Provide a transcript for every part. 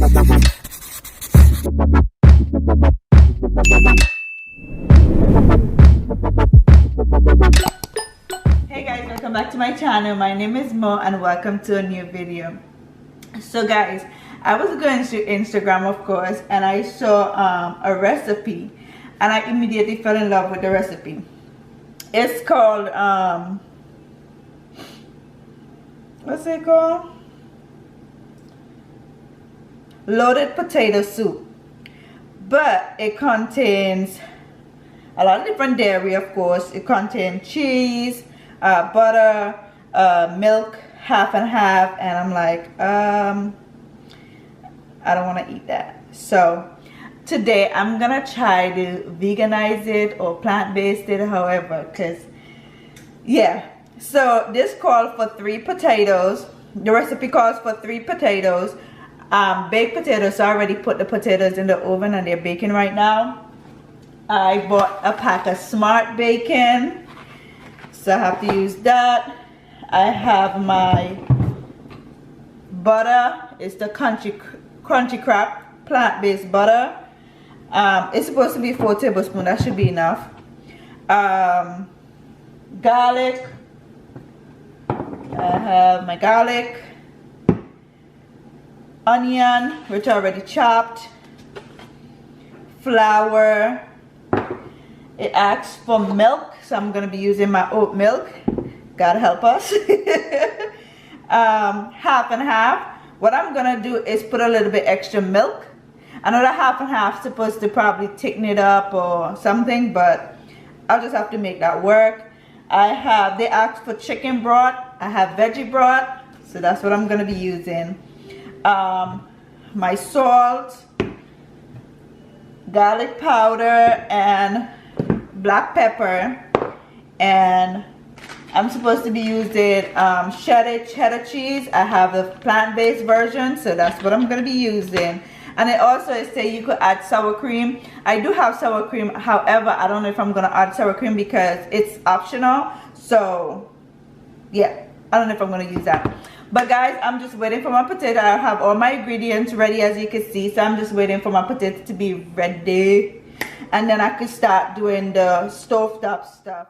Hey guys, welcome back to my channel. My name is Mo and welcome to a new video. So guys, I was going to Instagram, of course, and I saw a recipe and I immediately fell in love with the recipe. It's called what's it called? Loaded potato soup. But it contains a lot of different dairy, of course. It contains cheese, butter, milk, half and half, and I'm like, I don't want to eat that. So today I'm gonna try to veganize it or plant-based it, however, because yeah. So this called for 3 potatoes. The recipe calls for 3 potatoes, baked potatoes. So I already put the potatoes in the oven and they're baking right now. I bought a pack of Smart Bacon, so I have to use that. I have my butter. It's the crunchy crap plant-based butter. It's supposed to be 4 tablespoons. That should be enough. Garlic. I have my garlic. Onion, which I already chopped. Flour. It asks for milk, so I'm going to be using my oat milk. God help us. Half and half. What I'm going to do is put a little bit extra milk. I know that half and half is supposed to probably thicken it up or something, but I'll just have to make that work. They asked for chicken broth. I have veggie broth, so that's what I'm going to be using. My salt, garlic powder, and black pepper, and I'm supposed to be using cheddar cheese. I have the plant-based version, so that's what I'm going to be using. And it also say you could add sour cream. I do have sour cream, however I don't know if I'm going to add sour cream because it's optional. So yeah, I don't know if I'm going to use that. But guys, I'm just waiting for my potato. I have all my ingredients ready, as you can see, so I'm just waiting for my potato to be ready, and then I could start doing the stovetop stuff.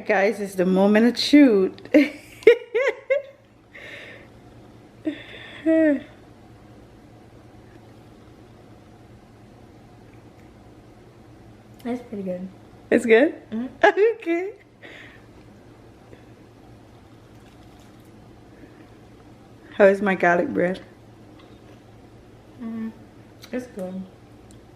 Alright guys, it's the moment of truth. That's pretty good. It's good? Mm-hmm. Okay. How is my garlic bread? It's good.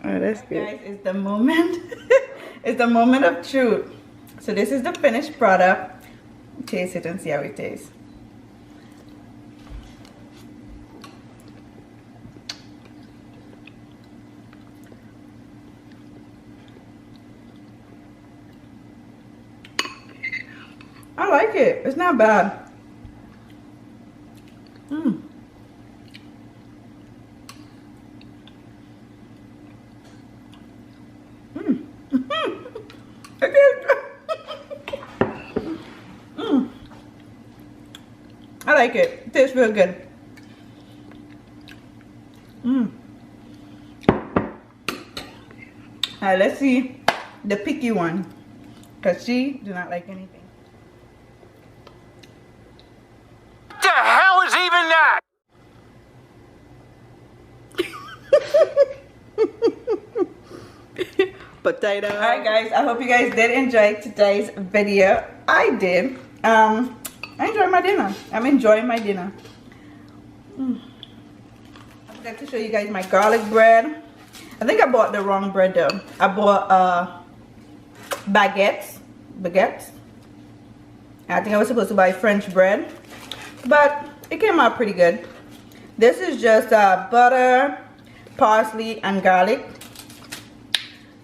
Oh, that's good. Guys, it's the moment. It's the moment of truth. So this is the finished product. Taste it and see how it tastes. I like it. It's not bad. I like it. It tastes real good. Alright, let's see the picky one, because she do not like anything. What the hell is even that? Potato. Alright guys, I hope you guys did enjoy today's video. I did. I enjoyed my dinner. I'm enjoying my dinner. I forgot to show you guys my garlic bread. I think I bought the wrong bread though. I bought baguettes. I think I was supposed to buy French bread, but it came out pretty good. This is just butter, parsley, and garlic.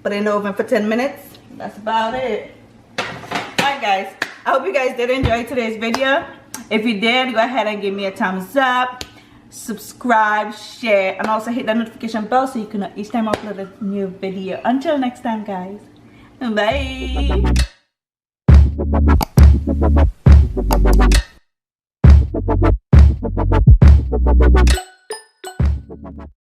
Put it in the oven for 10 minutes. That's about it. Alright guys, I hope you guys did enjoy today's video. If you did, go ahead and give me a thumbs up, subscribe, share, and also hit that notification bell so you can know each time I upload a new video. Until next time guys, bye.